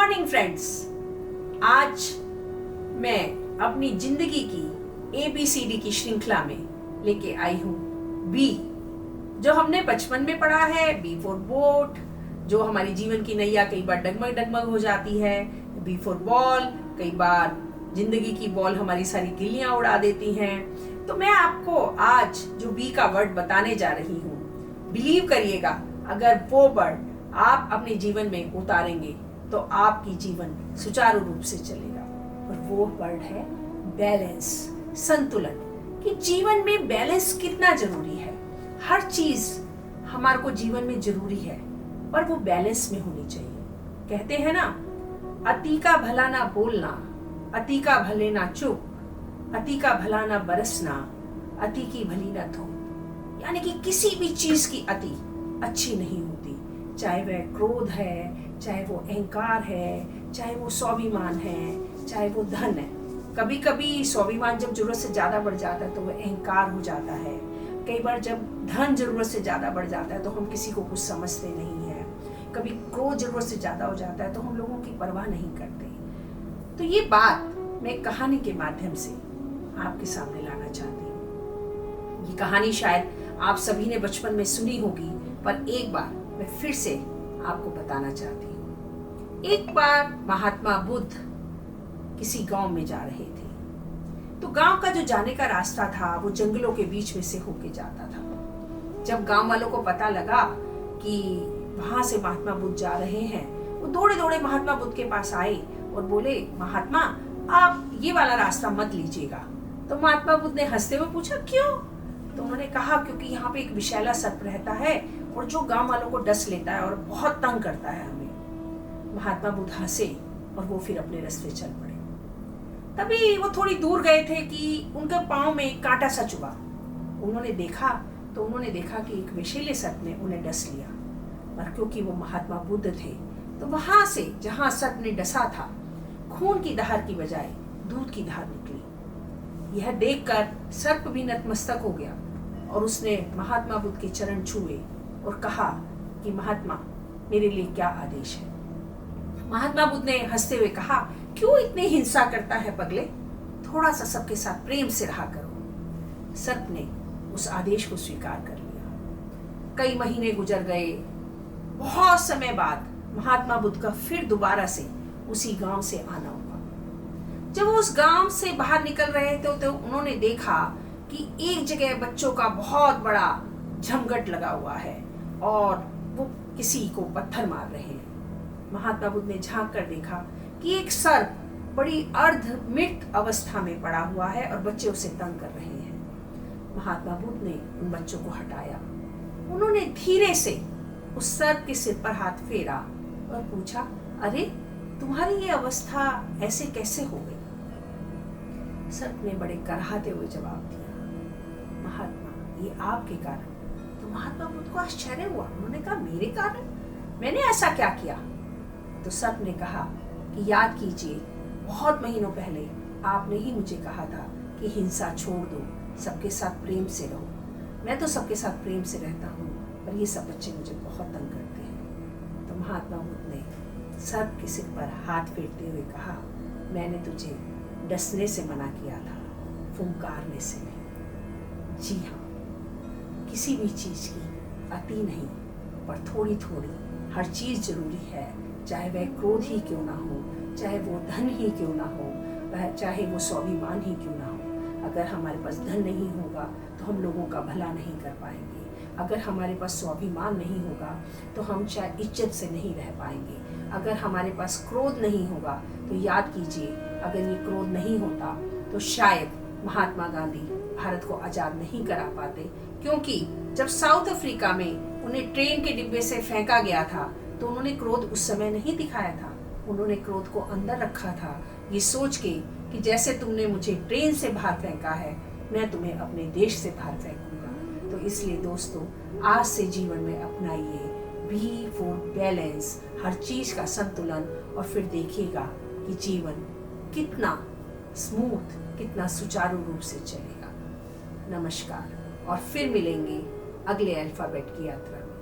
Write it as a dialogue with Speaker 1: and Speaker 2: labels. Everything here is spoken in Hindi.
Speaker 1: Morning friends. आज मैं अपनी जिंदगी की ABCD की श्रृंखला में लेके आई हूँ बी, जो हमने बचपन में पढ़ा है। बी फॉर बोट, जो हमारी जीवन की नैया कई बार डगमग डगमग हो जाती है। बी फॉर बॉल, कई बार जिंदगी की बॉल हमारी सारी गिल्लियां उड़ा देती हैं। तो मैं आपको आज जो बी का वर्ड बताने जा रही हूँ, बिलीव करिएगा, अगर वो वर्ड आप अपने जीवन में उतारेंगे तो आपकी जीवन सुचारू रूप से चलेगा। और वो वर्ड है बैलेंस, संतुलन। कि जीवन में बैलेंस कितना जरूरी है। हर चीज हमारे को जीवन में जरूरी है, पर वो बैलेंस में होनी चाहिए। कहते हैं ना, अति का भला ना बोलना, अति का भले ना चुप, अति का भला ना बरसना, अति की भली ना धूप। यानी कि किसी भी चीज की अति अच्छी नहीं होती, चाहे वह क्रोध है, चाहे वो अहंकार है, चाहे वो स्वाभिमान है, चाहे वो धन है। कभी कभी स्वाभिमान जब जरूरत से ज्यादा बढ़ जाता है तो वह अहंकार हो जाता है। कई बार जब धन जरूरत से ज्यादा बढ़ जाता है तो हम किसी को कुछ समझते नहीं है। कभी क्रोध जरूरत से ज्यादा हो जाता है तो हम लोगों की परवाह नहीं करते। तो ये बात मैं कहानी के माध्यम से आपके सामने लाना चाहती हूँ। ये कहानी शायद आप सभी ने बचपन में सुनी होगी, पर एक बार मैं फिर से आपको बताना चाहती हूँ। एक बार महात्मा बुद्ध किसी गांव में जा रहे थे। तो गांव का जो जाने का रास्ता था वो जंगलों के बीच में से होके जाता था। जब गांव वालों को पता लगा कि वहां से महात्मा बुद्ध जा रहे हैं, वो दौड़े दौड़े महात्मा बुद्ध के पास आए और बोले, महात्मा आप ये वाला रास्ता मत लीजिएगा। तो महात्मा बुद्ध ने हंसते हुए पूछा, क्यों? तो उन्होंने कहा, क्योंकि यहाँ पे एक विषैला सर्प रहता है और जो गांव वालों को डस लेता है और बहुत तंग करता है हमें। महात्मा बुद्ध हंसे और वो फिर अपने रास्ते चल पड़े। तभी वो थोड़ी दूर गए थे कि उनके पांव में कांटा सा चुभा। उन्होंने देखा कि एक विषैले सर्प ने उन्हें डस लिया। और क्योंकि वो महात्मा बुद्ध थे तो वहां से जहां सर्प ने डसा था, खून की धार की बजाय दूध की धार निकली। यह देखकर सर्प भी नतमस्तक हो गया और उसने महात्मा बुद्ध के चरण छुए और कहा कि महात्मा, मेरे लिए क्या आदेश है? महात्मा बुद्ध ने हंसते हुए कहा, क्यों इतनी हिंसा करता है पगले, थोड़ा सा सबके साथ प्रेम से रहा करो। सर्प ने उस आदेश को स्वीकार कर लिया। कई महीने गुजर गए। बहुत समय बाद महात्मा बुद्ध का फिर दोबारा से उसी गांव से आना हुआ। जब वो उस गांव से बाहर निकल रहे थे तो उन्होंने देखा कि एक जगह बच्चों का बहुत बड़ा झमघट लगा हुआ है और वो किसी को पत्थर मार रहे हैं। महात्मा बुद्ध ने झांक कर देखा कि एक सर्प बड़ी अर्ध मृत अवस्था में पड़ा हुआ है और बच्चे उसे तंग कर रहे हैं। महात्मा बुद्ध ने उन बच्चों को हटाया। उन्होंने धीरे से उस सर्प के सिर पर हाथ फेरा और पूछा, अरे तुम्हारी ये अवस्था ऐसे कैसे हो गई? सर्प ने बड़े कराहते हुए जवाब दिया, महात्मा, ये आपके कारण। तो महात्मा बुद्ध को आश्चर्य हुआ। उन्होंने कहा, मेरे कारण? मैंने ऐसा क्या किया? तो सर्प ने कहा कि याद कीजिए, बहुत महीनों पहले आपने ही मुझे कहा था कि हिंसा छोड़ दो, सबके साथ प्रेम से रहो। मैं तो सबके साथ प्रेम से रहता हूँ, पर ये सब बच्चे मुझे बहुत तंग करते हैं। तो महात्मा बुद्ध ने सर्प के सिर पर हाथ फेरते हुए कहा, मैंने तुझे डसने से मना किया था, फुंकारने से नहीं। जी हाँ, किसी भी चीज की अति नहीं, पर थोड़ी थोड़ी हर चीज जरूरी है। चाहे वह क्रोध ही क्यों ना हो, चाहे वो धन ही क्यों ना हो, चाहे वो स्वाभिमान ही क्यों ना हो। अगर हमारे पास धन नहीं होगा तो हम लोगों का भला नहीं कर पाएंगे। अगर हमारे पास स्वाभिमान नहीं होगा तो हम शायद इज्जत से नहीं रह पाएंगे। अगर हमारे पास क्रोध नहीं होगा तो याद कीजिए, अगर ये क्रोध नहीं होता तो शायद महात्मा गांधी भारत को आजाद नहीं करा पाते। क्योंकि जब साउथ अफ्रीका में उन्हें ट्रेन के डिब्बे से फेंका गया था तो उन्होंने क्रोध उस समय नहीं दिखाया था। उन्होंने क्रोध को अंदर रखा था, ये सोच के कि जैसे तुमने मुझे ट्रेन से बाहर फेंका है, मैं तुम्हें अपने देश से बाहर फेंकूंगा। तो इसलिए दोस्तों, आज से जीवन में अपनाइए बी फॉर बैलेंस, हर चीज का संतुलन, और फिर देखिएगा कि जीवन कितना स्मूथ, कितना सुचारू रूप से चलेगा। नमस्कार, और फिर मिलेंगे अगले अल्फाबेट की यात्रा में।